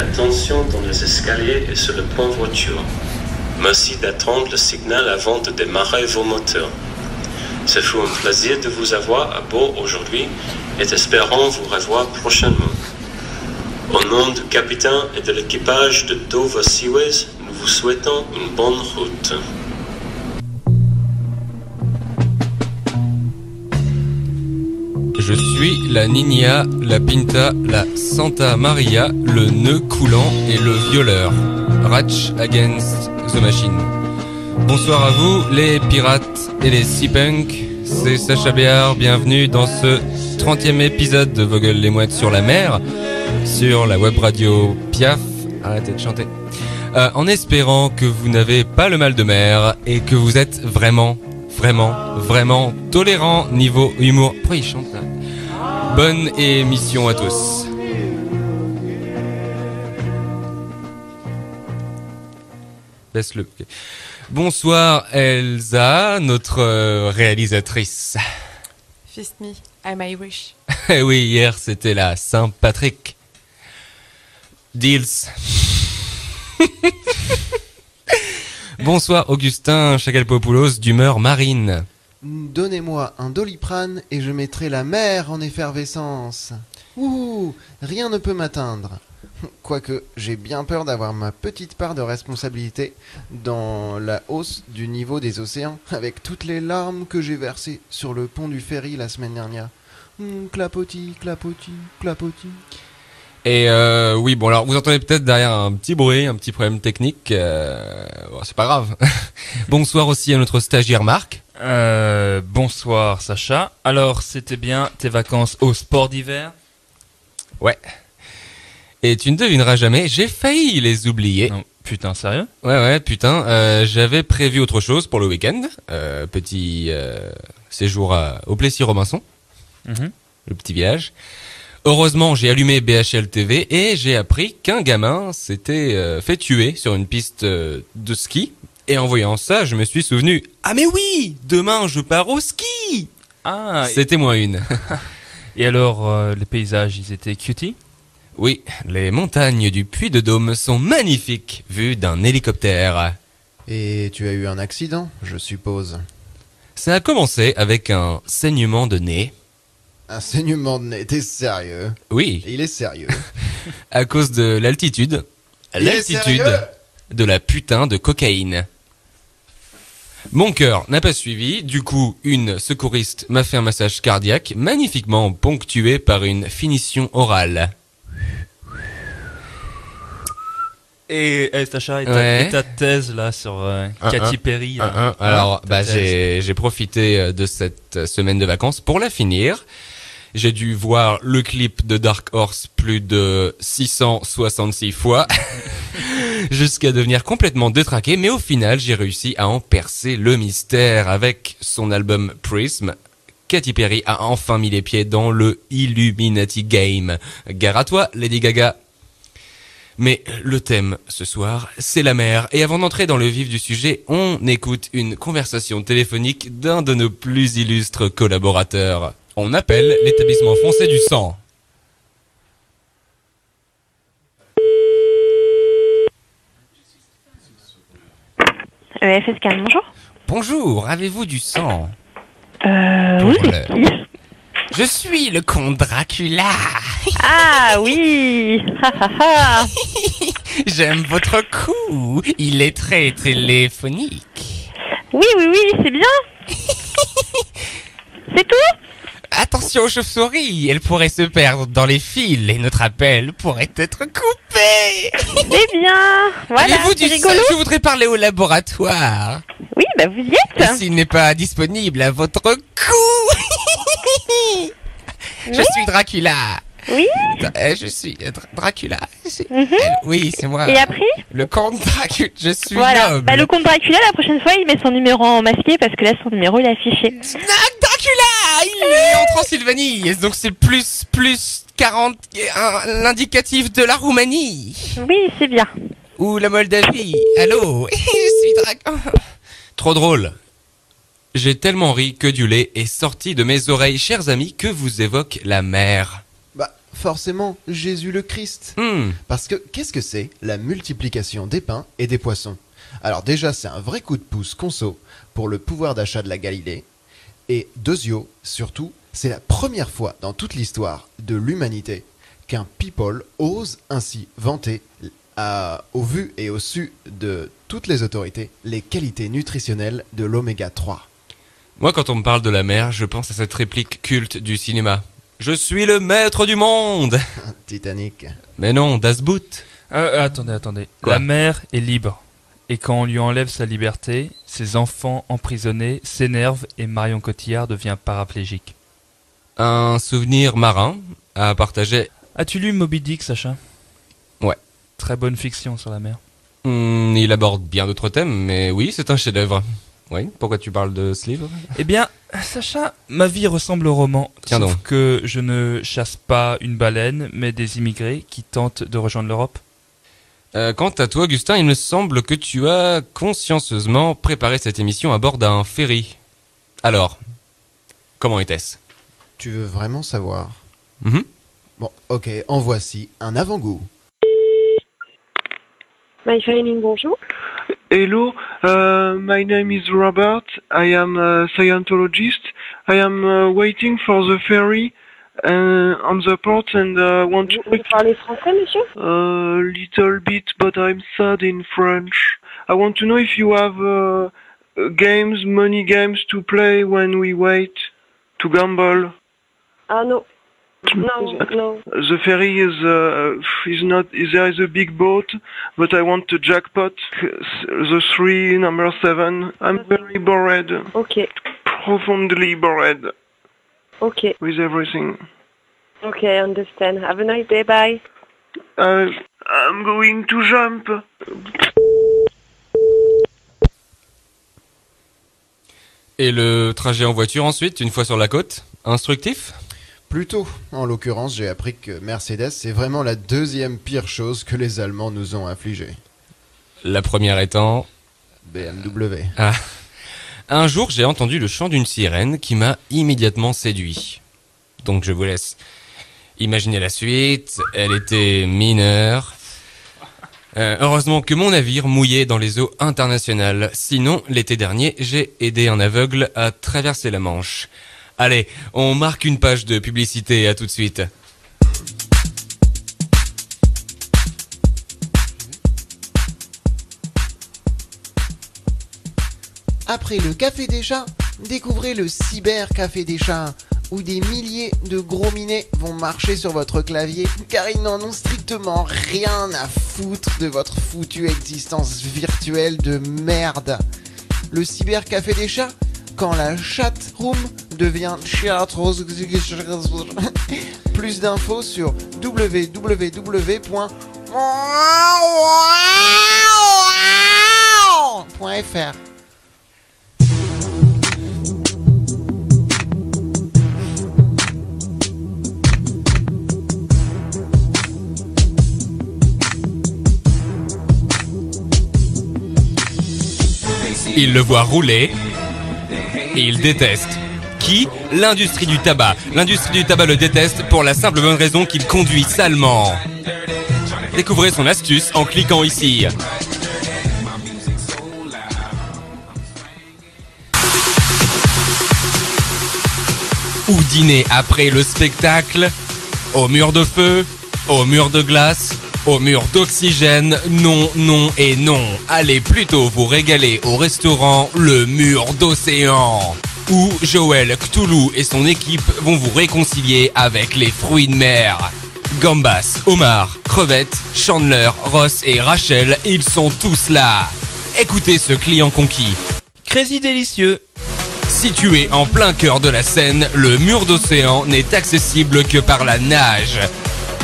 attention dans les escaliers et sur le pont voiture. Merci d'attendre le signal avant de démarrer vos moteurs. Ce fut un plaisir de vous avoir à bord aujourd'hui et espérons vous revoir prochainement. Au nom du capitaine et de l'équipage de Dover Seaways, nous vous souhaitons une bonne route. Je suis la Niña, la Pinta, la Santa Maria, le nœud coulant et le violeur. Ratch Against the Machine. Bonsoir à vous, les pirates et les sea-punks. C'est Sacha Béard, bienvenue dans ce 30e épisode de Vogel les Mouettes sur la mer, sur la web radio Piaf. Arrêtez de chanter. En espérant que vous n'avez pas le mal de mer et que vous êtes vraiment tolérant niveau humour. Pourquoi il chante là ? Bonne émission à tous. Laisse-le. Okay. Bonsoir Elsa, notre réalisatrice. Fist me, I'm Irish. Oui, hier c'était la Saint-Patrick. Deals. Bonsoir Augustin Chakalpopoulos d'humeur marine. Donnez-moi un Doliprane et je mettrai la mer en effervescence. Ouh, rien ne peut m'atteindre. Quoique, j'ai bien peur d'avoir ma petite part de responsabilité dans la hausse du niveau des océans, avec toutes les larmes que j'ai versées sur le pont du ferry la semaine dernière. Clapotis, clapotis, clapotis. Et oui, bon alors vous entendez peut-être derrière un petit bruit, un petit problème technique. Bon, c'est pas grave. Bonsoir aussi à notre stagiaire Marc. Bonsoir Sacha. Alors c'était bien tes vacances au sport d'hiver ? Ouais. Et tu ne devineras jamais, j'ai failli les oublier. Non, putain, sérieux ? Ouais, putain. J'avais prévu autre chose pour le week-end. Petit séjour au Plessis-Robinson. Le petit village. Heureusement, j'ai allumé BHL TV et j'ai appris qu'un gamin s'était fait tuer sur une piste de ski. Et en voyant ça, je me suis souvenu, ah mais oui, demain je pars au ski. Ah, c'était moins une. Et alors, les paysages, ils étaient cutie ? Oui, les montagnes du Puy-de-Dôme sont magnifiques, vues d'un hélicoptère. Et tu as eu un accident, je suppose. Ça a commencé avec un saignement de nez. Un saignement de nez, t'es sérieux ? Oui. Il est sérieux. À cause de l'altitude. L'altitude de la putain de cocaïne. Mon cœur n'a pas suivi, du coup, une secouriste m'a fait un massage cardiaque magnifiquement ponctué par une finition orale. Et Sacha, et ta thèse là sur Katy Perry. Alors, j'ai profité de cette semaine de vacances pour la finir. J'ai dû voir le clip de Dark Horse plus de 666 fois jusqu'à devenir complètement détraqué. Mais au final, j'ai réussi à en percer le mystère avec son album Prism. Katy Perry a enfin mis les pieds dans le Illuminati Game. Gare à toi, Lady Gaga. Mais le thème ce soir, c'est la mer. Et avant d'entrer dans le vif du sujet, on écoute une conversation téléphonique d'un de nos plus illustres collaborateurs. On appelle l'établissement français du sang. FSK, bonjour. Bonjour, avez-vous du sang ? Oui. Je suis le comte Dracula. Ah oui. J'aime votre cou. Il est très téléphonique. Oui, c'est bien. C'est tout ? Attention aux chauves-souris, elles pourraient se perdre dans les fils et notre appel pourrait être coupé. C'est bien. Voilà, avez-vous c'est du rigolo. sang ? Je voudrais parler au laboratoire. Oui, vous y êtes. S'il n'est pas disponible à votre cou. Je suis Dracula. Oui. Je suis Dracula. Oui, c'est moi. Et après ? Le comte Dracula. Je suis voilà. noble. Le comte Dracula, la prochaine fois, il met son numéro en masqué parce que là, son numéro, il est affiché. Snack Dracula. Il est en Transylvanie. Donc c'est plus 40, l'indicatif de la Roumanie. Oui, c'est bien. Ou la Moldavie. Allô. Je suis Dracula. Trop drôle. J'ai tellement ri que du lait est sorti de mes oreilles, chers amis, que vous évoque la mer. forcément Jésus le Christ. Parce que qu'est-ce que c'est la multiplication des pains et des poissons? Alors déjà, c'est un vrai coup de pouce conso pour le pouvoir d'achat de la Galilée. Et deuxio, surtout, c'est la première fois dans toute l'histoire de l'humanité qu'un people ose ainsi vanter, au vu et au su de toutes les autorités, les qualités nutritionnelles de l'oméga 3. Moi, quand on me parle de la mer, je pense à cette réplique culte du cinéma. Je suis le maître du monde. Titanic. Mais non, Das Boot. Attendez. Quoi? La mer est libre. Et quand on lui enlève sa liberté, ses enfants emprisonnés s'énervent et Marion Cotillard devient paraplégique. Un souvenir marin à partager. As-tu lu Moby Dick, Sacha? Ouais. Très bonne fiction sur la mer. Il aborde bien d'autres thèmes, mais oui, c'est un chef-d'œuvre. Oui, pourquoi tu parles de ce livre? Eh bien, Sacha, ma vie ressemble au roman. Tiens sauf donc. que je ne chasse pas une baleine, mais des immigrés qui tentent de rejoindre l'Europe. Quant à toi, Augustin, il me semble que tu as consciencieusement préparé cette émission à bord d'un ferry. Alors, comment était-ce? Tu veux vraiment savoir? Mhm. Bon, ok, en voici un avant-goût. MyFailing, bonjour. Hello, my name is Robert. I am a Scientologist. I am waiting for the ferry on the port and want to... Vous parlez français, monsieur? A little bit, but I'm sad in French. I want to know if you have games, money games to play when we wait to gamble. Ah non. No. The ferry is not. There is a big boat, but I want the jackpot. The 3, number 7. I'm very bored. Ok. Profoundly bored Ok. with everything. Ok, I understand. Have a nice day, bye. I'm going to jump. Et le trajet en voiture ensuite, une fois sur la côte? Instructif? Plutôt, en l'occurrence, j'ai appris que Mercedes, c'est vraiment la deuxième pire chose que les Allemands nous ont infligée. La première étant... BMW. Ah. Un jour, j'ai entendu le chant d'une sirène qui m'a immédiatement séduit. Donc je vous laisse imaginer la suite. Elle était mineure. Heureusement que mon navire mouillait dans les eaux internationales. Sinon, l'été dernier, j'ai aidé un aveugle à traverser la Manche. Allez, on marque une page de publicité, à tout de suite. Après le café des chats, découvrez le cyber café des chats, où des milliers de gros minets vont marcher sur votre clavier, car ils n'en ont strictement rien à foutre de votre foutue existence virtuelle de merde. Le cyber café des chats, quand la chat room devient chat. Plus d'infos sur www.fr. Il le voit rouler. Il déteste. Qui? L'industrie du tabac. L'industrie du tabac le déteste pour la simple bonne raison qu'il conduit salement. Découvrez son astuce en cliquant ici. Ou dîner après le spectacle, au mur de feu, au mur de glace, au mur d'oxygène, non, non et non. Allez plutôt vous régaler au restaurant Le Mur d'Océan, où Joël Cthulhu et son équipe vont vous réconcilier avec les fruits de mer. Gambas, homards, crevettes, Chandler, Ross et Rachel, ils sont tous là. Écoutez ce client conquis. Crazy délicieux. Situé en plein cœur de la Seine, le Mur d'Océan n'est accessible que par la nage.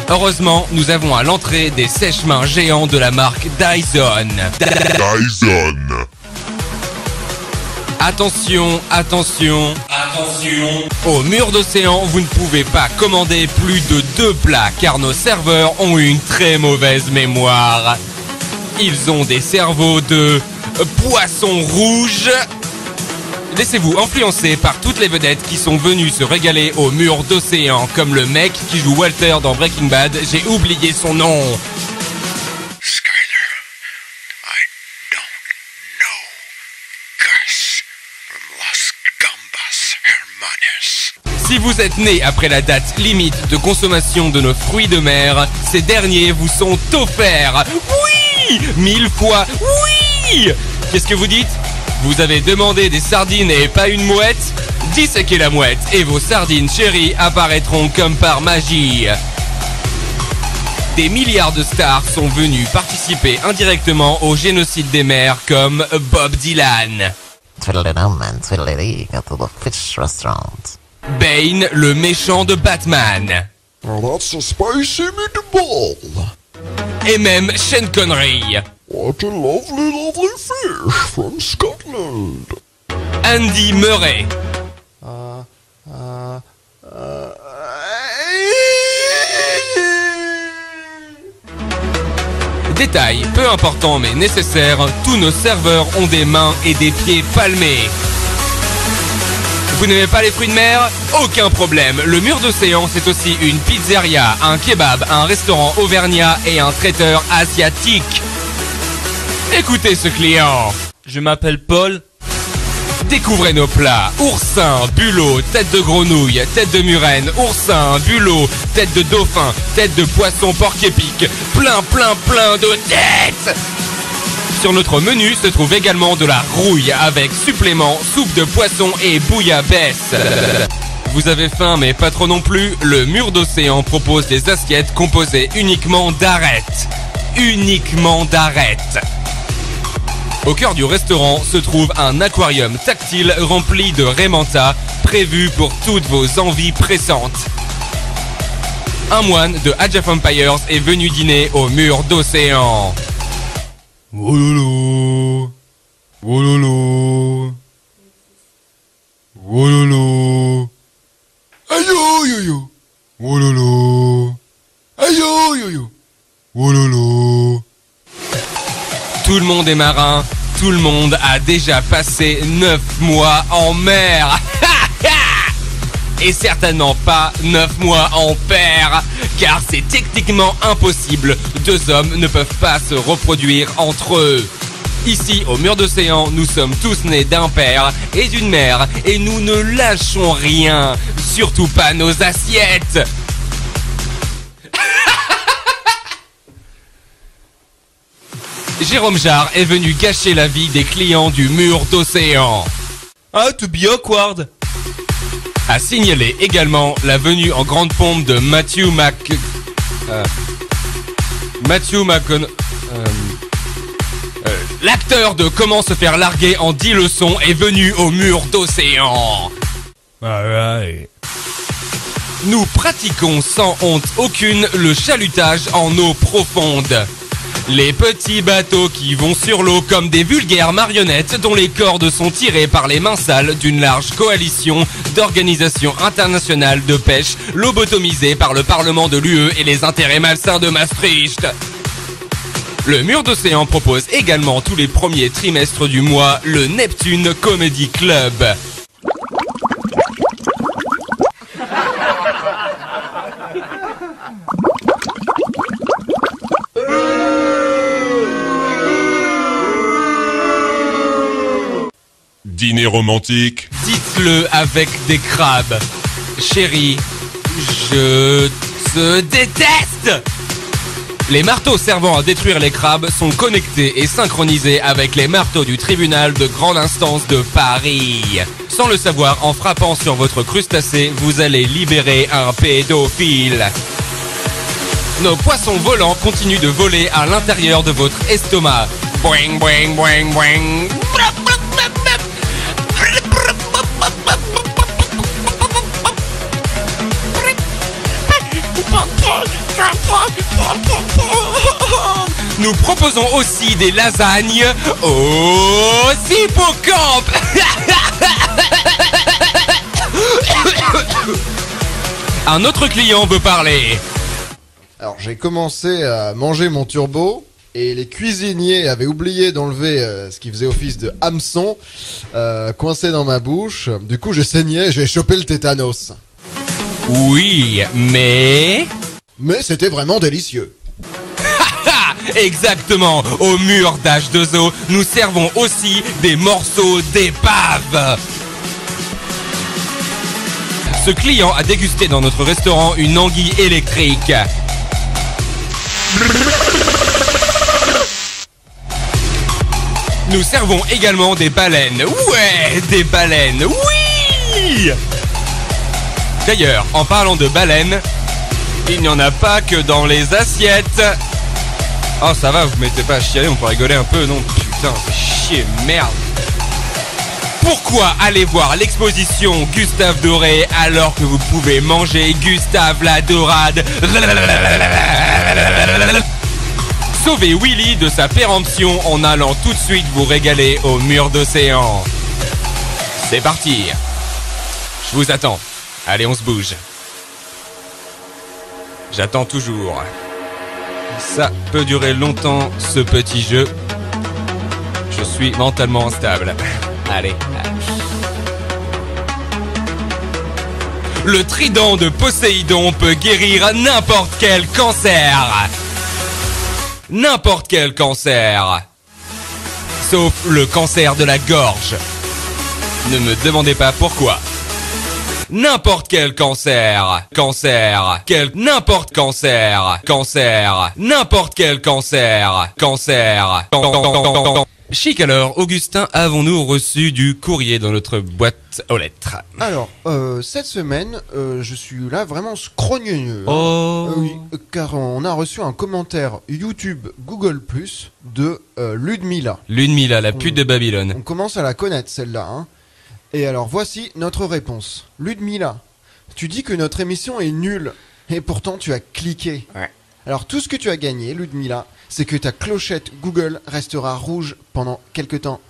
Heureusement, nous avons à l'entrée des sèche-mains géants de la marque Dyson. Dyson. Attention, attention, attention. Au Mur d'Océan, vous ne pouvez pas commander plus de 2 plats car nos serveurs ont une très mauvaise mémoire. Ils ont des cerveaux de poisson rouge Laissez-vous influencer par toutes les vedettes qui sont venues se régaler au mur d'océan, comme le mec qui joue Walter dans Breaking Bad, j'ai oublié son nom. Skyler, I don't know Gus from Las Gambas Hermanas. Si vous êtes né après la date limite de consommation de nos fruits de mer, ces derniers vous sont offerts. Oui, 1000 fois oui. Qu'est-ce que vous dites ? Vous avez demandé des sardines et pas une mouette ? Disséquez la mouette et vos sardines chéries apparaîtront comme par magie. Des milliards de stars sont venus participer indirectement au génocide des mers comme Bob Dylan. Twiddly-dum and twiddly-dee, go to the fish restaurant. Bane, le méchant de Batman. Well, that's a spicy meatball. Et même Sean Connery. What a lovely, lovely fish from Scotland. Andy Murray. Détail, peu important mais nécessaire, tous nos serveurs ont des mains et des pieds palmés. Vous n'aimez pas les fruits de mer ? Aucun problème, le mur d'océan c'est aussi une pizzeria, un kebab, un restaurant auvergnat et un traiteur asiatique. Écoutez ce client. Je m'appelle Paul. Découvrez nos plats, oursin, bulot, tête de grenouille, tête de murène, oursin, bulot, tête de dauphin, tête de poisson porc-épic, plein de têtes. Sur notre menu se trouve également de la rouille avec supplément, soupe de poisson et bouillabaisse. Vous avez faim mais pas trop non plus, le mur d'océan propose des assiettes composées uniquement d'arêtes. Uniquement d'arêtes. Au cœur du restaurant se trouve un aquarium tactile rempli de Raymanta, prévu pour toutes vos envies pressantes. Un moine de Age of Empires est venu dîner au mur d'océan. Wololo, wololo, wololo, ayo yo yo, wololo, ayo yo yo, wololo. Tout le monde est marin, tout le monde a déjà passé 9 mois en mer. Et certainement pas 9 mois en paire, car c'est techniquement impossible. 2 hommes ne peuvent pas se reproduire entre eux. Ici, au mur d'océan, nous sommes tous nés d'un père et d'une mère, et nous ne lâchons rien, surtout pas nos assiettes. Jérôme Jarre est venu gâcher la vie des clients du mur d'océan. Ah, to be awkward. A signaler également la venue en grande pompe de Matthew l'acteur de Comment se faire larguer en 10 leçons est venu au mur d'océan. Alright. Nous pratiquons sans honte aucune le chalutage en eau profonde. Les petits bateaux qui vont sur l'eau comme des vulgaires marionnettes dont les cordes sont tirées par les mains sales d'une large coalition d'organisations internationales de pêche lobotomisées par le Parlement de l'UE et les intérêts malsains de Maastricht. Le mur d'océan propose également tous les premiers trimestres du mois le Neptune Comedy Club. Dîner romantique. Dites-le avec des crabes. Chérie, je te déteste. Les marteaux servant à détruire les crabes sont connectés et synchronisés avec les marteaux du tribunal de grande instance de Paris. Sans le savoir, en frappant sur votre crustacé, vous allez libérer un pédophile. Nos poissons volants continuent de voler à l'intérieur de votre estomac. Boing, boing, boing, boing. Nous proposons aussi des lasagnes aux hippocampes. Un autre client veut parler. Alors j'ai commencé à manger mon turbo et les cuisiniers avaient oublié d'enlever ce qui faisait office de hameçon coincé dans ma bouche. Du coup, j'ai saigné, j'ai chopé le tétanos. Oui, mais... Mais c'était vraiment délicieux. Exactement, au mur d'H2O, nous servons aussi des morceaux d'épave. Ce client a dégusté dans notre restaurant une anguille électrique. Nous servons également des baleines. Ouais, des baleines, oui. D'ailleurs, en parlant de baleines, il n'y en a pas que dans les assiettes. Oh ça va, vous mettez pas à chialer, on peut rigoler un peu, non? Putain, c'est chier, merde. Pourquoi aller voir l'exposition Gustave Doré alors que vous pouvez manger Gustave la dorade? Sauvez Willy de sa péremption en allant tout de suite vous régaler au mur d'océan. C'est parti. Je vous attends. Allez, on se bouge. J'attends toujours. Ça peut durer longtemps, ce petit jeu. Je suis mentalement instable. Allez. Le trident de Poséidon peut guérir n'importe quel cancer. N'importe quel cancer. Sauf le cancer de la gorge. Ne me demandez pas pourquoi. N'importe quel cancer, n'importe quel cancer. Chic alors, Augustin, avons-nous reçu du courrier dans notre boîte aux lettres? Alors, cette semaine, je suis là vraiment scrogneux. Oh. Oui, car on a reçu un commentaire YouTube Google Plus de Ludmilla. Ludmilla, la pute de Babylone. On commence à la connaître celle-là, hein. Et alors voici notre réponse. Ludmilla, tu dis que notre émission est nulle, et pourtant tu as cliqué. Ouais. Alors tout ce que tu as gagné, Ludmilla, c'est que ta clochette Google restera rouge pendant quelque temps.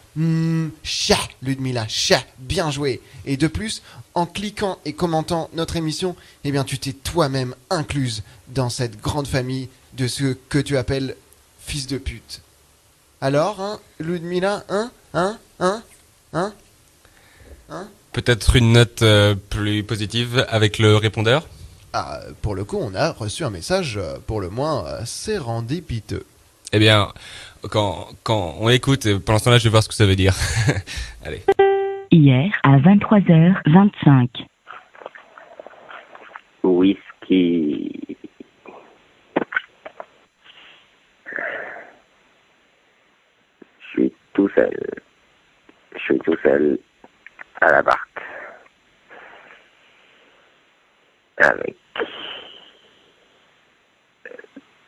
Chat, Ludmilla, chat, bien joué. Et de plus, en cliquant et commentant notre émission, eh bien tu t'es toi-même incluse dans cette grande famille de ce que tu appelles fils de pute. Alors, hein, Ludmilla, hein Peut-être une note plus positive avec le répondeur? Ah, pour le coup, on a reçu un message pour le moins sérendipiteux. Eh bien, quand on écoute, pendant ce temps-là, je vais voir ce que ça veut dire. Allez. Hier, à 23h25. Whisky. Je suis tout seul à la barque. Avec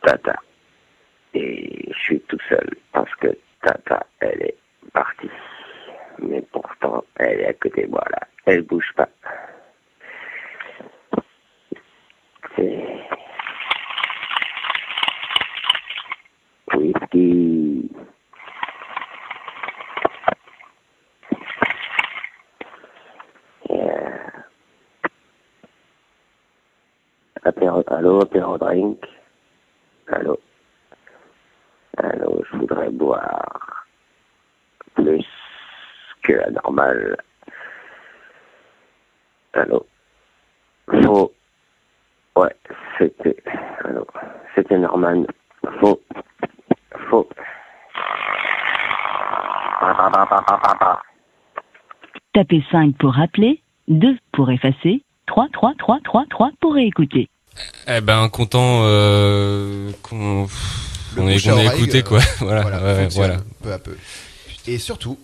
Tata. Et je suis tout seul parce que Tata, elle est partie. Mais pourtant, elle est à côté de moi là. Elle bouge pas. C'est... Whisky. Allô, apéro drink. Allô, je voudrais boire plus que la normale. Allô. Faux. Ouais, c'était normal. Faux. Tapez 5 pour rappeler, 2 pour effacer, 3 pour réécouter. Eh ben, content qu'on ait écouté, quoi. Voilà. Peu à peu. Et surtout,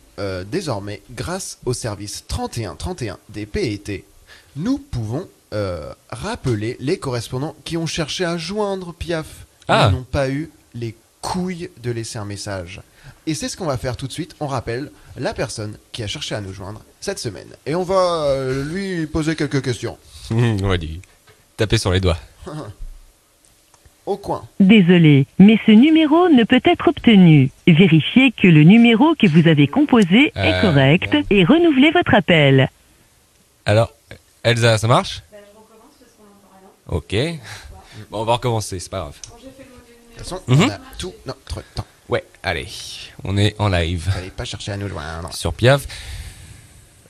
désormais, grâce au service 3131 des PET, nous pouvons rappeler les correspondants qui ont cherché à joindre Piaf. Ils n'ont pas eu les couilles de laisser un message. Et c'est ce qu'on va faire tout de suite. On rappelle la personne qui a cherché à nous joindre cette semaine. Et on va lui poser quelques questions. On va lui taper sur les doigts. Au coin. Désolé, mais ce numéro ne peut être obtenu. Vérifiez que le numéro que vous avez composé est correct et renouvelez votre appel. Alors, Elsa, ça marche? Je recommence parce qu'on n'entend rien. Ok. Bon, on va recommencer, c'est pas grave. toute façon, Mhm. on a tout notre temps. Ouais, allez, on est en live. Allez pas chercher à nous joindre. Sur Piaf.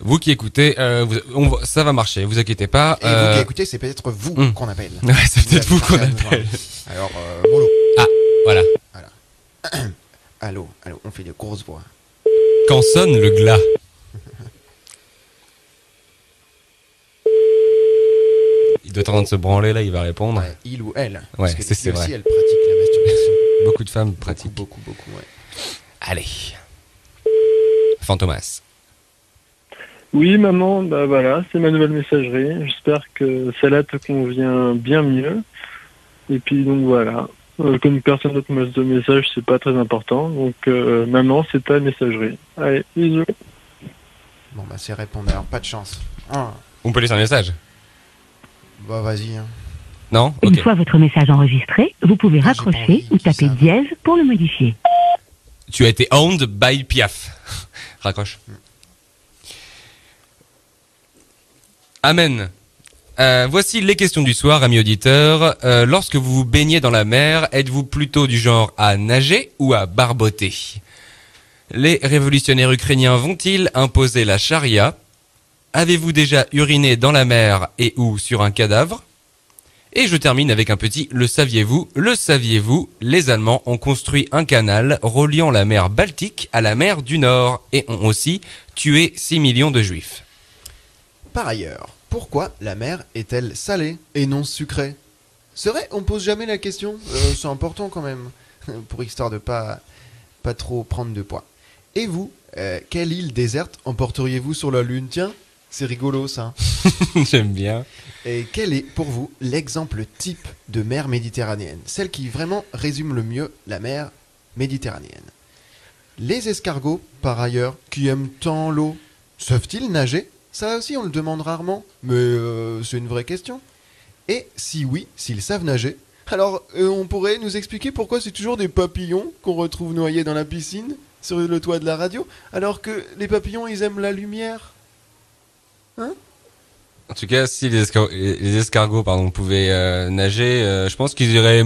Vous qui écoutez, ça va marcher, vous inquiétez pas. Et vous qui écoutez, c'est peut-être vous qu'on appelle. Ouais, c'est peut-être vous qu'on avez cherché à nous appelle. joindre. Alors, mollo. Ah, voilà. Allô, on fait de grosses voix. Quand sonne le glas. Il doit être en train de se branler là, il va répondre. Ouais, il ou elle. Ouais, Parce que c'est aussi, vrai. elle pratique la masturbation. Beaucoup de femmes pratiquent. Beaucoup, ouais. Allez. Fantomas. Oui, maman, bah voilà, c'est ma nouvelle messagerie. J'espère que celle-là te convient bien mieux. Et puis donc voilà, comme personne d'autre me laisse de message, c'est pas très important. Donc maman, c'est ta messagerie. Allez, bisous. Bon bah c'est répondeur, pas de chance. Ah. On peut laisser un message? Bah vas-y. Hein. Non? Une fois votre message enregistré, vous pouvez raccrocher ou taper dièse pour le modifier. Tu as été owned by Piaf. Raccroche. Amen. Voici les questions du soir, amis auditeurs. Lorsque vous vous baignez dans la mer, êtes-vous plutôt du genre à nager ou à barboter? Les révolutionnaires ukrainiens vont-ils imposer la charia? Avez-vous déjà uriné dans la mer et ou sur un cadavre? Et je termine avec un petit « Le saviez-vous » Le saviez-vous, les Allemands ont construit un canal reliant la mer Baltique à la mer du Nord et ont aussi tué 6 millions de juifs. Par ailleurs, pourquoi la mer est-elle salée et non sucrée? C'est vrai, on pose jamais la question. C'est important quand même, pour histoire de pas trop prendre de poids. Et vous, quelle île déserte emporteriez-vous sur la Lune? Tiens, c'est rigolo ça. J'aime bien. Et quel est pour vous l'exemple type de mer méditerranéenne? Celle qui vraiment résume le mieux la mer méditerranéenne. Les escargots, par ailleurs, qui aiment tant l'eau, savent-ils nager? Ça aussi on le demande rarement, mais c'est une vraie question. Et si oui, s'ils savent nager, alors on pourrait nous expliquer pourquoi c'est toujours des papillons qu'on retrouve noyés dans la piscine, sur le toit de la radio, alors que les papillons ils aiment la lumière? Hein? En tout cas, si les escargots pouvaient nager, je pense qu'ils iraient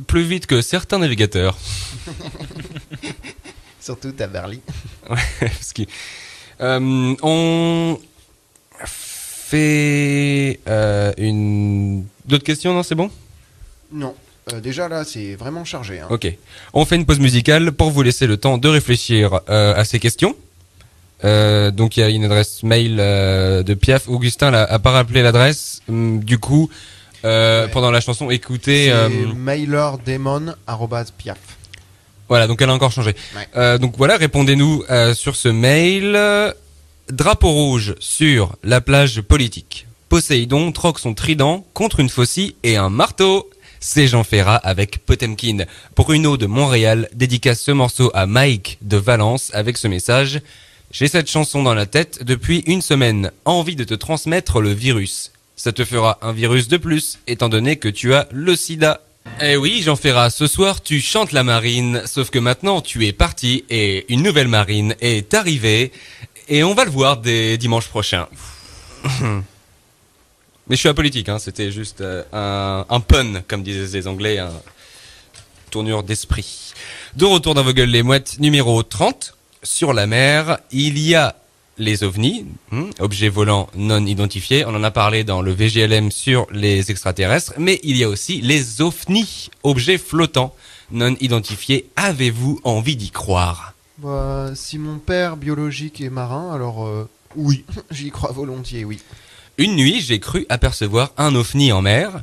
plus vite que certains navigateurs. Surtout à Barly. Ouais, parce que on fait d'autres questions, non? C'est bon? Non. Déjà là, c'est vraiment chargé. Hein. Ok. On fait une pause musicale pour vous laisser le temps de réfléchir à ces questions. Donc il y a une adresse mail de Piaf. Augustin a pas rappelé l'adresse. Du coup, pendant la chanson, écoutez... mailerdemon@piaf. Voilà, donc elle a encore changé. Ouais. Donc voilà, répondez-nous sur ce mail. Drapeau rouge sur la plage politique. Poséidon troque son trident contre une faucille et un marteau. C'est Jean Ferrat avec Potemkin. Bruno de Montréal dédicace ce morceau à Mike de Valence avec ce message. J'ai cette chanson dans la tête depuis une semaine. Envie de te transmettre le virus. Ça te fera un virus de plus, étant donné que tu as le sida. Eh oui, Jean Ferrat, ce soir tu chantes la marine, sauf que maintenant tu es parti et une nouvelle marine est arrivée. Et on va le voir dès dimanche prochain. Mais je suis apolitique, hein, c'était juste un pun, comme disaient les Anglais, un tournure d'esprit. De retour dans vos gueules les mouettes, numéro 30. Sur la mer, il y a les ovnis, objets volants non identifiés. On en a parlé dans le VGLM sur les extraterrestres. Mais il y a aussi les ovnis, objets flottants non identifiés. Avez-vous envie d'y croire? Bah, si mon père biologique est marin, alors oui, j'y crois volontiers, oui. Une nuit, j'ai cru apercevoir un ovni en mer.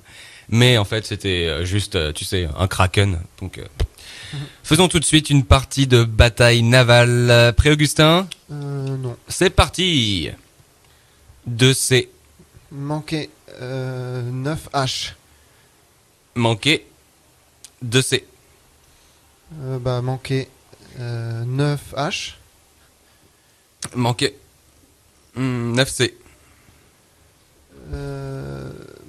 Mais en fait, c'était juste, tu sais, un kraken. Donc... Faisons tout de suite une partie de bataille navale. Prêt, Augustin? Non. C'est parti. 2C. Manqué 9H. Manqué 2C. Bah, manqué 9H. Manqué 9C.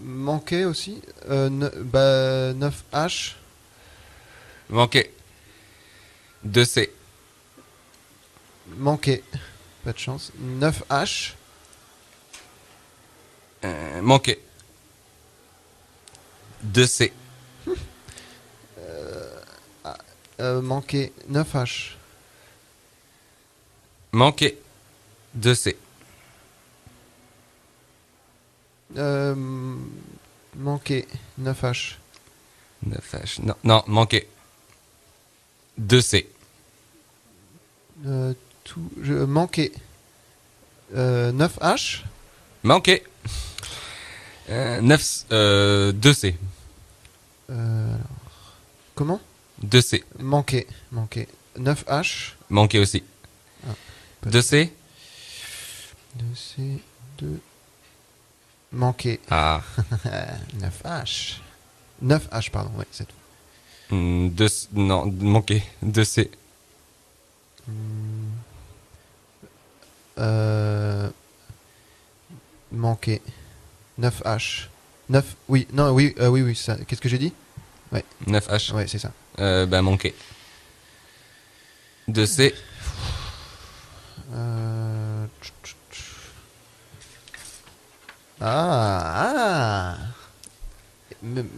Manqué aussi 9H. Manqué 2C. Manqué. Pas de chance. 9H. Manqué 2C. Manqué. 9H. Manqué. 2C. Manqué. 9H. 9H. Non, non, manqué. 2C. Manqué. 9H. Manqué. 2C. Comment 2C. Manqué. 9H. Manqué aussi. 2C. 2C. 2. Manqué. Ah. 9H. 9H, pardon, ouais, c'est tout. Non, manqué. 2C. Manqué. 9H. 9. Oui, non, oui, ça. Qu'est-ce que j'ai dit? Ouais. 9H. Ouais, c'est ça. Manqué. 2C.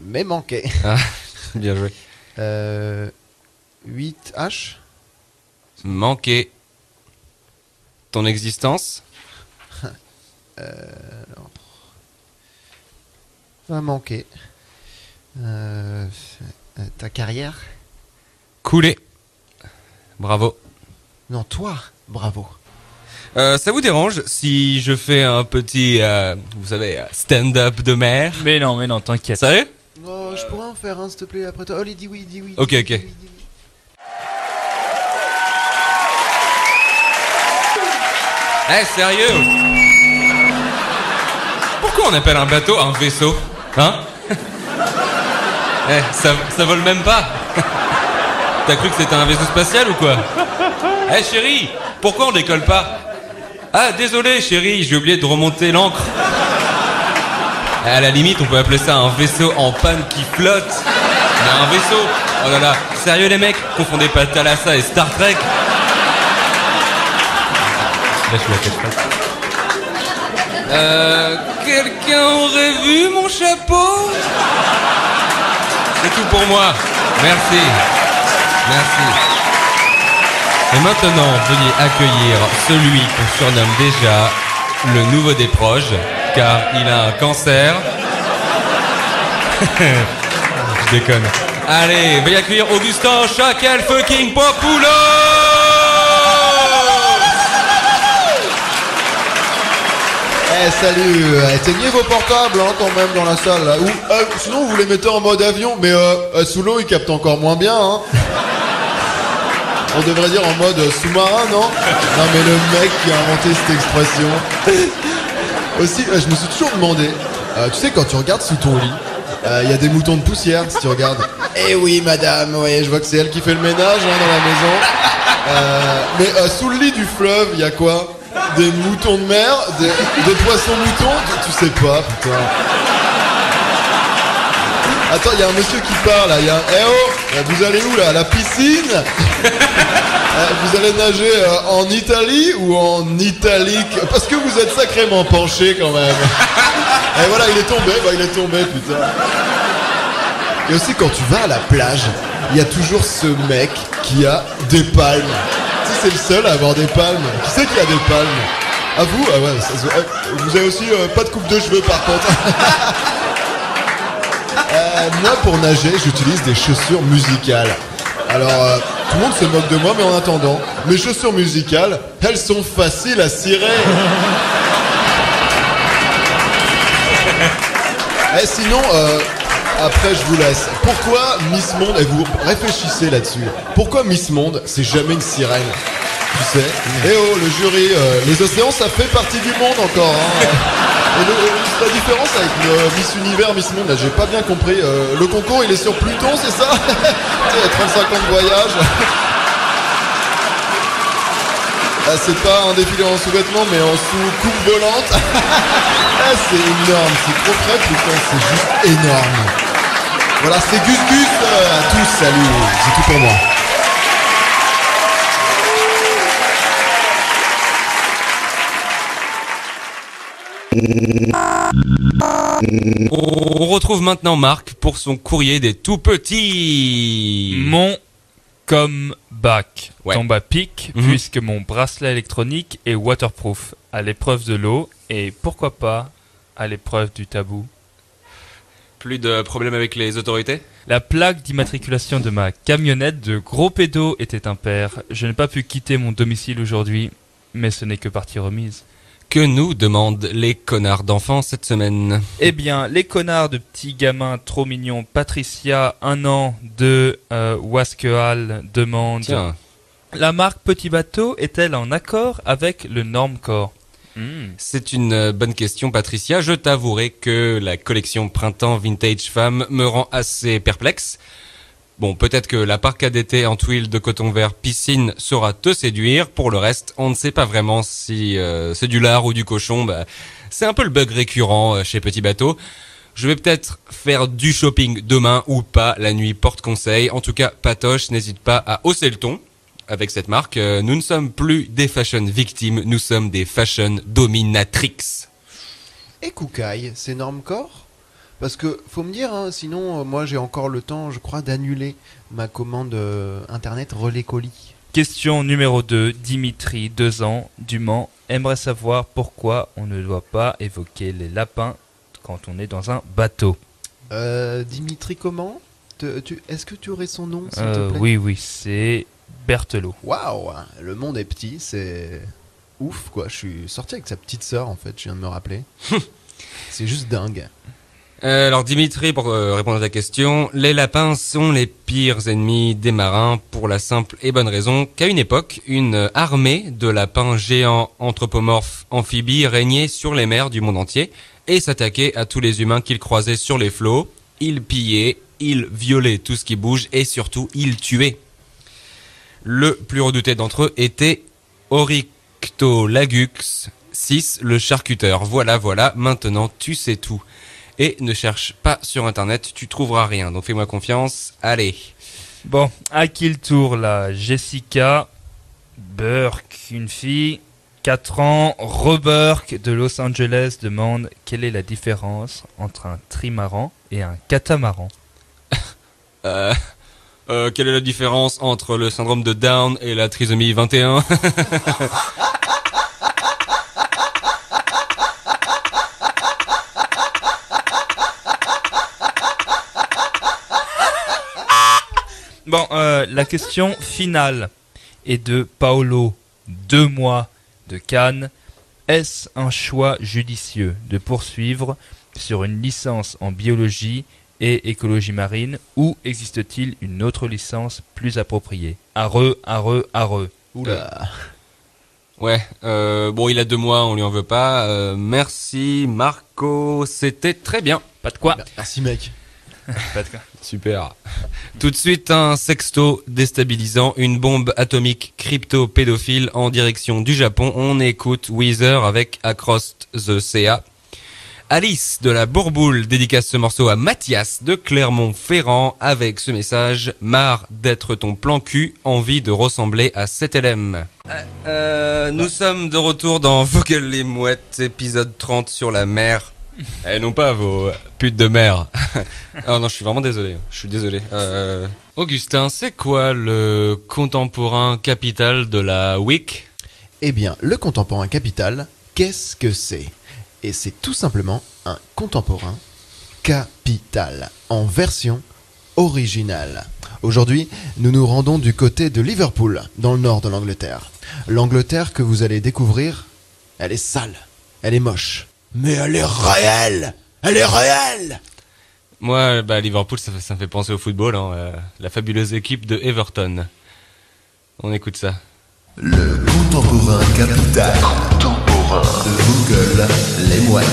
Mais manqué. Ah, bien joué. 8H. Manqué. Ton existence. Va manquer. Ta carrière. Coulé. Bravo. Non, toi, bravo. Ça vous dérange si je fais un petit, vous savez, stand-up de mer? Mais non, t'inquiète. Sérieux? Oh, je pourrais en faire un, s'il te plaît, après toi. Allez, dis oui, dis oui. Ok, dis ok. oui, dis oui. Eh, sérieux? Pourquoi on appelle un bateau un vaisseau? Hein? Eh, ça vole même pas. T'as cru que c'était un vaisseau spatial ou quoi? Eh, chérie, pourquoi on décolle pas? Ah, désolé, chérie, j'ai oublié de remonter l'ancre. À la limite, on peut appeler ça un vaisseau en panne qui flotte. Mais un vaisseau, oh là là, sérieux les mecs, confondez pas Thalassa et Star Trek. Là, je suis la tête faite. Quelqu'un aurait vu mon chapeau? C'est tout pour moi. Merci. Merci. Et maintenant, veuillez accueillir celui qu'on surnomme déjà le nouveau des proches, car il a un cancer. Je déconne. Allez, veuillez accueillir Augustin Chacal fucking Populo. Eh salut, éteignez vos portables hein, quand même dans la salle là. Ou sinon vous les mettez en mode avion, mais sous l'eau ils captent encore moins bien hein. On devrait dire en mode sous-marin, non? Non mais le mec qui a inventé cette expression. Aussi, je me suis toujours demandé, tu sais quand tu regardes sous ton lit, il y a des moutons de poussière si tu regardes. Eh oui madame, ouais, je vois que c'est elle qui fait le ménage hein, dans la maison. Mais sous le lit du fleuve, il y a quoi? Des moutons de mer, des poissons moutons, tu sais pas, putain. Attends, il y a un monsieur qui parle là, il y a un... Eh oh, vous allez où là? À la piscine? Vous allez nager en Italie ou en italique? Parce que vous êtes sacrément penché quand même. Et voilà, il est tombé, putain. Et aussi quand tu vas à la plage, il y a toujours ce mec qui a des palmes. Tu sais, c'est le seul à avoir des palmes. Qui c'est qui a des palmes? À vous? Ah ouais, vous avez aussi pas de coupe de cheveux par contre. Moi pour nager j'utilise des chaussures musicales. Alors tout le monde se moque de moi mais en attendant mes chaussures musicales elles sont faciles à cirer. Et sinon après je vous laisse. Pourquoi Miss Monde, et vous réfléchissez là-dessus, pourquoi Miss Monde c'est jamais une sirène? Tu sais. Eh oh le jury, les océans ça fait partie du monde encore hein. Et la différence avec le Miss Univers, Miss Monde, là j'ai pas bien compris. Le concours il est sur Pluton, c'est ça? Tu sais, 35 ans de voyage. C'est pas un défilé en sous-vêtements mais en sous-coupe volante. C'est énorme, c'est trop près Pluton, c'est juste énorme. Voilà, c'est Gus Gus à tous, salut, c'est tout pour moi. On retrouve maintenant Marc pour son courrier des tout petits. Mon Comme bac tombe à pic, Mhm. puisque mon bracelet électronique est waterproof, à l'épreuve de l'eau, et pourquoi pas à l'épreuve du tabou. Plus de problèmes avec les autorités? La plaque d'immatriculation de ma camionnette de gros pédos était impair. Je n'ai pas pu quitter mon domicile aujourd'hui, mais ce n'est que partie remise. Que nous demandent les connards d'enfants cette semaine? Eh bien, les connards de petits gamins trop mignons, Patricia, 1 an, de Wasquehal, demande: Tiens. La marque Petit Bateau est-elle en accord avec le Normcore? C'est une bonne question, Patricia. Je t'avouerai que la collection Printemps Vintage Femme me rend assez perplexe. Bon, peut-être que la parka d'été en tuile de coton vert piscine saura te séduire. Pour le reste, on ne sait pas vraiment si c'est du lard ou du cochon. Bah, c'est un peu le bug récurrent chez Petit Bateau. Je vais peut-être faire du shopping demain ou pas. La nuit porte conseil. En tout cas, Patoche, n'hésite pas à hausser le ton avec cette marque. Nous ne sommes plus des fashion victimes, nous sommes des fashion dominatrix. Et Koukaï, c'est Normcore? Parce que, faut me dire, hein, sinon, moi j'ai encore le temps, je crois, d'annuler ma commande internet relais colis. Question numéro 2. Dimitri, 2 ans, du Mans, aimerait savoir pourquoi on ne doit pas évoquer les lapins quand on est dans un bateau. Dimitri comment? Est-ce que tu aurais son nom, s'il te plaît? Oui, c'est Berthelot. Waouh, le monde est petit, c'est ouf quoi. Je suis sorti avec sa petite sœur en fait, je viens de me rappeler. C'est juste dingue. Alors Dimitri, pour répondre à ta question, les lapins sont les pires ennemis des marins pour la simple et bonne raison qu'à une époque, une armée de lapins géants anthropomorphes amphibies régnait sur les mers du monde entier et s'attaquait à tous les humains qu'ils croisaient sur les flots. Ils pillaient, ils violaient tout ce qui bouge et surtout ils tuaient. Le plus redouté d'entre eux était Oryctolagus 6, le charcuteur. Voilà, maintenant tu sais tout. Et ne cherche pas sur internet, tu trouveras rien. Donc fais-moi confiance, allez. Bon, à qui le tour là? Jessica Burke, une fille, 4 ans, Roburke de Los Angeles demande quelle est la différence entre un trimaran et un catamaran. Quelle est la différence entre le syndrome de Down et la trisomie 21? Bon, la question finale est de Paolo, 2 mois, de Cannes. Est-ce un choix judicieux de poursuivre sur une licence en biologie et écologie marine, ou existe-t-il une autre licence plus appropriée? Areux. Oula. Ouais, bon, il a 2 mois, on lui en veut pas. Merci Marco, c'était très bien. Pas de quoi. Merci mec. Pas de quoi. Super. Tout de suite, un sexto déstabilisant, une bombe atomique crypto-pédophile en direction du Japon. On écoute Weezer avec Across the Sea. Alice de la Bourboule dédicace ce morceau à Mathias de Clermont-Ferrand avec ce message: marre d'être ton plan cul, envie de ressembler à 7LM. Nous sommes de retour dans Vogel les Mouettes, épisode 30 sur la mer. Et non pas vos putes de mer. Oh non, je suis vraiment désolé. Je suis désolé. Augustin, c'est quoi le contemporain capital de la WIC? Eh bien, le contemporain capital, qu'est-ce que c'est? Et c'est tout simplement un contemporain capital, en version originale. Aujourd'hui, nous nous rendons du côté de Liverpool, dans le nord de l'Angleterre. L'Angleterre que vous allez découvrir, elle est sale, elle est moche. Mais elle est réelle! Elle est réelle! Moi, Liverpool, ça me fait penser au football, hein, la fabuleuse équipe de Everton. On écoute ça. Le contemporain capital. De Vogel les Mouettes.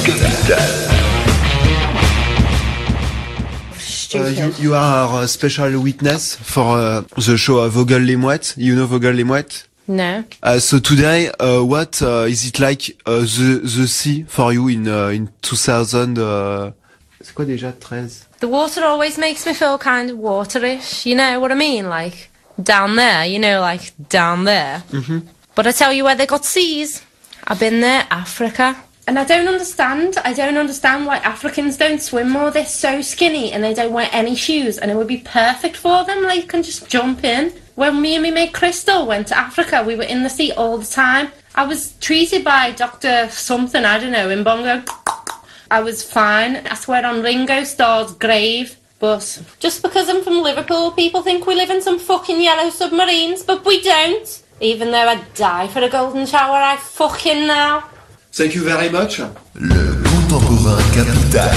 You are a special witness for the show Vogel les Mouettes. You know Vogel les Mouettes? No. So today, what is it like the sea for you in 2000? C'est quoi déjà 13? The water always makes me feel kind of waterish. You know what I mean? Like down there, you know, like down there. Mm-hmm. But I tell you where they got seas. I've been there, Africa, And I don't understand why Africans don't swim more. They're so skinny and they don't wear any shoes, and it would be perfect for them. Like, can just jump in. When me and my mate Crystal went to Africa, we were in the sea all the time. I was treated by Dr. something, I don't know, in Bongo. I was fine. I swear on Ringo Starr's grave. But just because I'm from Liverpool, people think we live in some fucking yellow submarines, but we don't. Even though I'd die for a golden shower, I fucking know. Thank you very much. Le contemporain capital.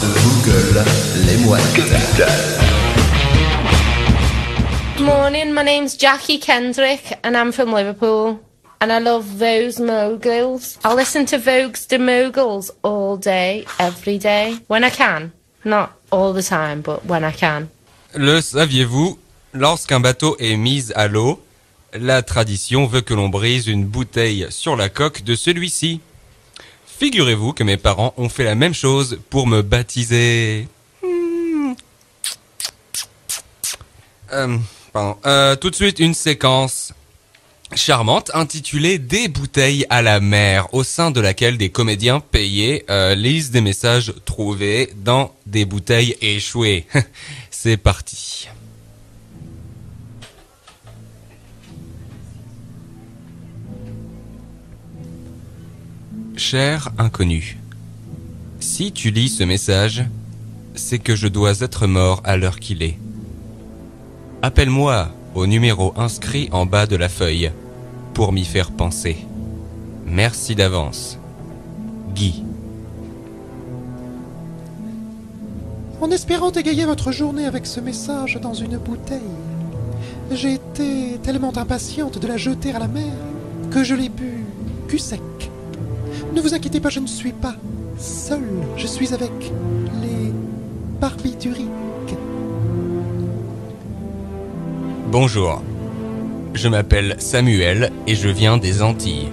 De Google, les mouettes. Good morning, my name's Jackie Kendrick and I'm from Liverpool. And I love Vogue's Moguls. I listen to Vogue's The Moguls all day, every day. When I can. Not all the time, but when I can. Le saviez-vous? Lorsqu'un bateau est mis à l'eau, la tradition veut que l'on brise une bouteille sur la coque de celui-ci. Figurez-vous que mes parents ont fait la même chose pour me baptiser. Tout de suite une séquence charmante intitulée Des bouteilles à la mer, au sein de laquelle des comédiens payés lisent des messages trouvés dans des bouteilles échouées. C'est parti. Cher inconnu, si tu lis ce message, c'est que je dois être mort à l'heure qu'il est. Appelle-moi au numéro inscrit en bas de la feuille pour m'y faire penser. Merci d'avance. Guy. En espérant égayer votre journée avec ce message dans une bouteille, j'ai été tellement impatiente de la jeter à la mer que je l'ai bu cul sec. Ne vous inquiétez pas, je ne suis pas seul. Je suis avec les barbituriques. Bonjour. Je m'appelle Samuel et je viens des Antilles.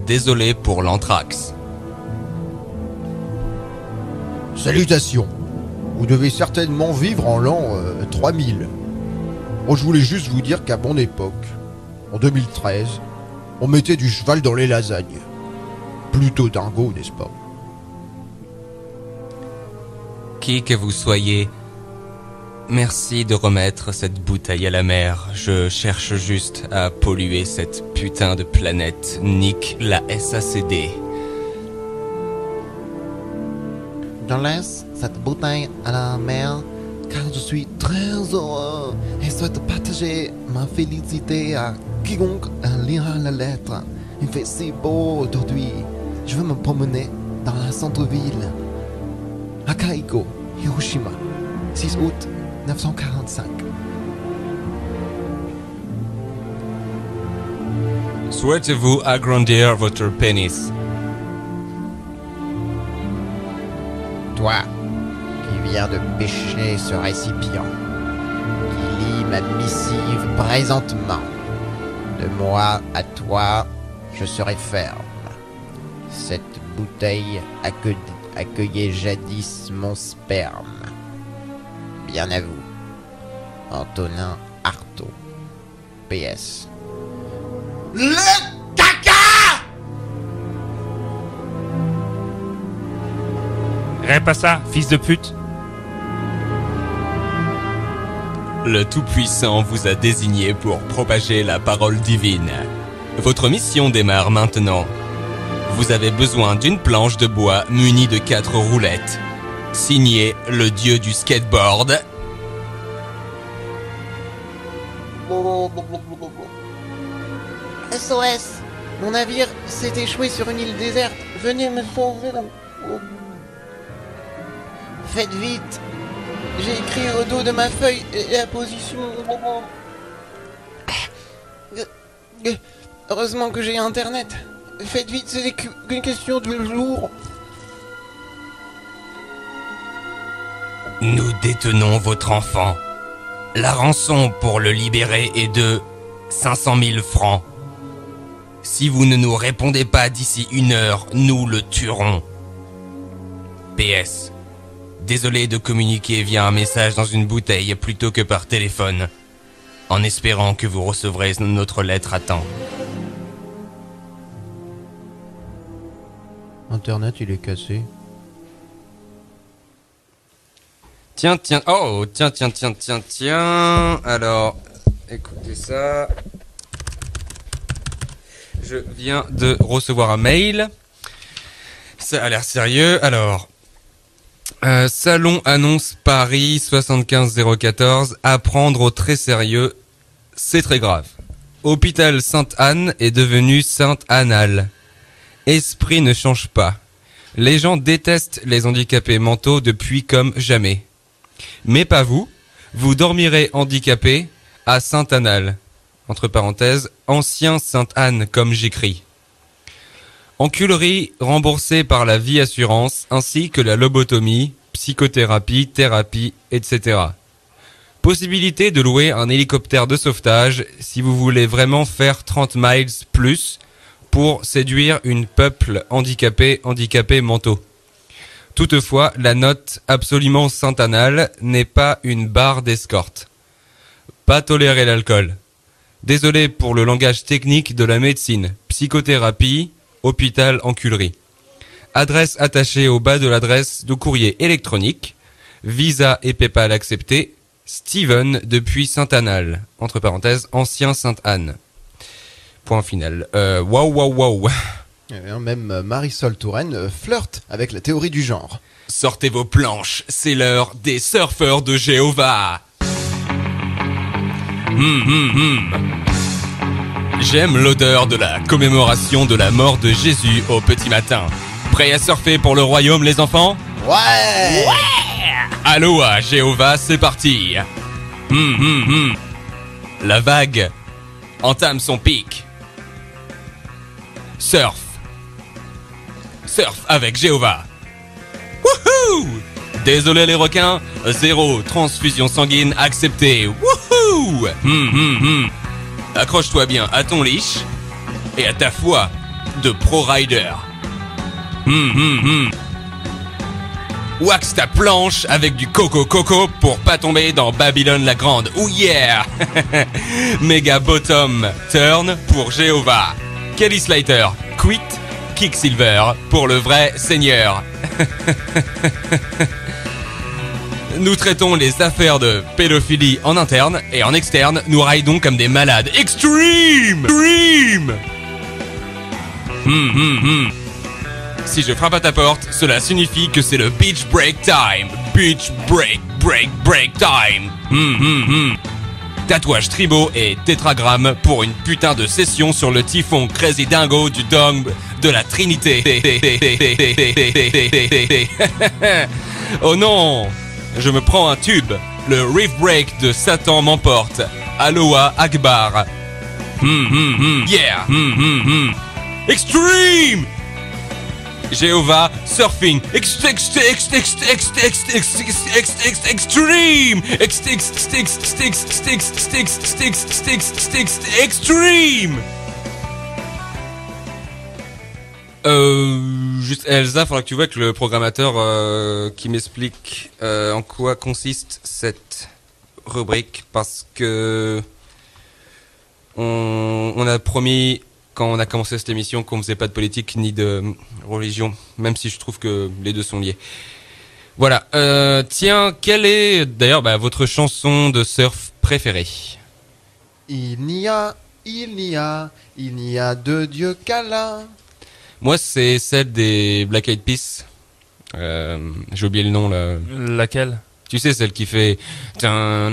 Désolé pour l'anthrax. Salutations. Vous devez certainement vivre en l'an 3000. Moi, je voulais juste vous dire qu'à mon époque, en 2013, on mettait du cheval dans les lasagnes. Plutôt dingo, n'est-ce pas? Qui que vous soyez, merci de remettre cette bouteille à la mer. Je cherche juste à polluer cette putain de planète. Nique la SACD. Je laisse cette bouteille à la mer car je suis très heureux et souhaite partager ma félicité à quiconque lira la lettre. Il fait si beau aujourd'hui. Je veux me promener dans la centre-ville. Akaiko, Hiroshima, 6 août 1945. Souhaitez-vous agrandir votre pénis? Toi, qui viens de pêcher ce récipient, qui lit ma missive présentement, de moi à toi, je serai ferme. Cette bouteille accueillait jadis mon sperme. Bien à vous, Antonin Artaud. PS. Le caca! Répète pas ça, fils de pute. Le Tout-Puissant vous a désigné pour propager la parole divine. Votre mission démarre maintenant. Vous avez besoin d'une planche de bois munie de 4 roulettes. Signé le dieu du skateboard. SOS, mon navire s'est échoué sur une île déserte. Venez me sauver. Faites vite. J'ai écrit au dos de ma feuille la position. Heureusement que j'ai internet. Faites vite, c'est qu'une question de jour. Nous détenons votre enfant. La rançon pour le libérer est de 500 000 francs. Si vous ne nous répondez pas d'ici 1 heure, nous le tuerons. PS. Désolé de communiquer via un message dans une bouteille plutôt que par téléphone, en espérant que vous recevrez notre lettre à temps. Internet, il est cassé. Tiens. Oh, tiens. Alors, écoutez ça. Je viens de recevoir un mail. Ça a l'air sérieux. Alors, Salon annonce Paris 75014. À prendre au très sérieux. C'est très grave. Hôpital Sainte-Anne est devenu Sainte-Annale. Esprit ne change pas. Les gens détestent les handicapés mentaux depuis comme jamais. Mais pas vous. Vous dormirez handicapé à Sainte-Annale. Entre parenthèses, ancien Sainte-Anne comme j'écris. Enculerie remboursée par la vie assurance ainsi que la lobotomie, psychothérapie, thérapie, etc. Possibilité de louer un hélicoptère de sauvetage si vous voulez vraiment faire 30 miles plus pour séduire une peuple handicapés mentaux. Toutefois, la note absolument sainte-annale n'est pas une barre d'escorte. Pas tolérer l'alcool. Désolé pour le langage technique de la médecine. Psychothérapie, hôpital enculerie. Adresse attachée au bas de l'adresse de courrier électronique. Visa et PayPal acceptés. Steven depuis Sainte-Annale. Entre parenthèses, ancien Sainte-Anne. Point final. Waouh. Même Marisol Touraine flirte avec la théorie du genre. Sortez vos planches, c'est l'heure des surfeurs de Jéhovah. J'aime l'odeur de la commémoration de la mort de Jésus au petit matin. Prêts à surfer pour le royaume, les enfants? Ouais. Aloha, Jéhovah, c'est parti. La vague entame son pic. Surf avec Jéhovah. Wouhou! Désolé les requins, 0 transfusion sanguine acceptée. Wouhou! Accroche-toi bien à ton leash et à ta foi de pro-rider. Wax ta planche avec du coco pour pas tomber dans Babylone la Grande. Oh yeah! Méga bottom turn pour Jéhovah. Kelly Slater, quit, Kicksilver pour le vrai seigneur. Nous traitons les affaires de pédophilie en interne et en externe, nous raidons comme des malades. Extreme! Si je frappe à ta porte, cela signifie que c'est le beach break time. Beach break time. Tatouage tribaux et tétragramme pour une putain de session sur le typhon crazy dingo du dogme de la Trinité. Oh non! Je me prends un tube. Le riff break de Satan m'emporte. Aloha Akbar. Yeah. Extreme. Jéhovah surfing. Extreme. Extreme. Juste Elsa, faudra que tu vois que le programmateur qui m'explique en quoi consiste cette rubrique, parce que on a promis quand on a commencé cette émission qu'on faisait pas de politique ni de religion, même si je trouve que les deux sont liés. Voilà. Tiens, quelle est d'ailleurs votre chanson de surf préférée? Il n'y a de Dieu qu'Allah. Moi, c'est celle des Black Eyed Peas. J'ai oublié le nom là. Laquelle? Tu sais, celle qui fait. Ah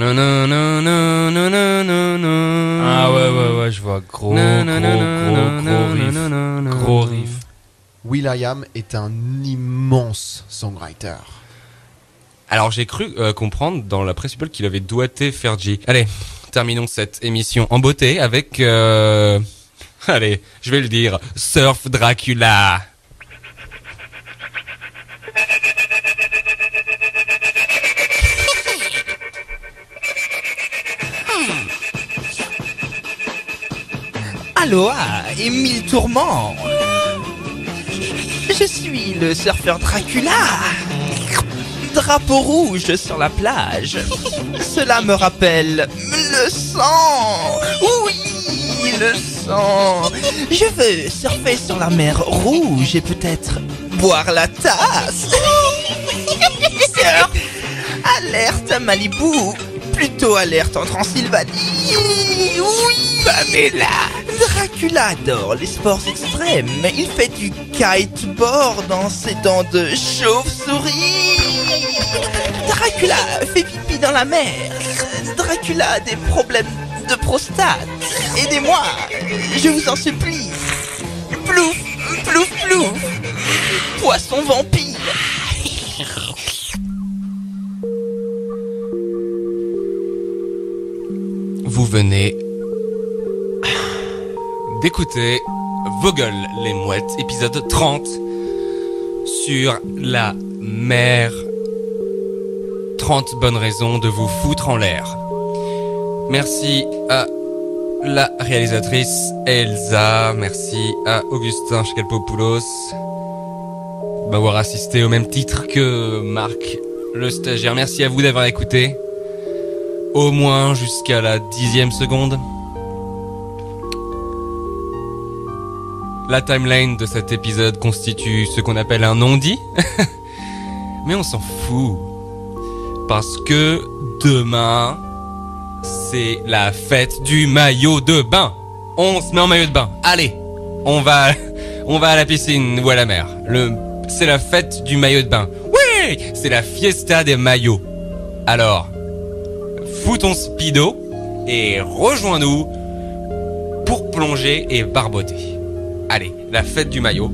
ouais, je vois. Gros riff. will.i.am est un immense songwriter. Alors, j'ai cru comprendre dans la presse people qu'il avait doigté Fergie. Allez, terminons cette émission en beauté avec. Allez, je vais le dire. Surf Dracula. Aloha et mille tourments. Je suis le surfeur Dracula. Drapeau rouge sur la plage. Cela me rappelle le sang. Oui, le sang. Je veux surfer sur la mer Rouge et peut-être boire la tasse. Alerte à Malibu, plutôt alerte en Transylvanie. Oui, Pamela. Dracula adore les sports extrêmes. Il fait du kiteboard dans ses dents de chauve-souris. Dracula fait pipi dans la mer. Dracula a des problèmes de prostate. Aidez-moi, je vous en supplie. Plouf, plouf, plouf. Poisson vampire. Vous venez d'écouter Vogel les mouettes, épisode 30 sur la mer. 30 bonnes raisons de vous foutre en l'air. Merci à la réalisatrice Elsa, merci à Augustin Chkalpopoulos d'avoir assisté au même titre que Marc, le stagiaire. Merci à vous d'avoir écouté. Au moins jusqu'à la 10e seconde. La timeline de cet épisode constitue ce qu'on appelle un non-dit. Mais on s'en fout. Parce que demain, c'est la fête du maillot de bain. On se met en maillot de bain. Allez, on va à la piscine ou à la mer. C'est la fête du maillot de bain. Oui, c'est la fiesta des maillots. Alors, fous ton speedo et rejoins-nous pour plonger et barboter. Allez, la fête du maillot.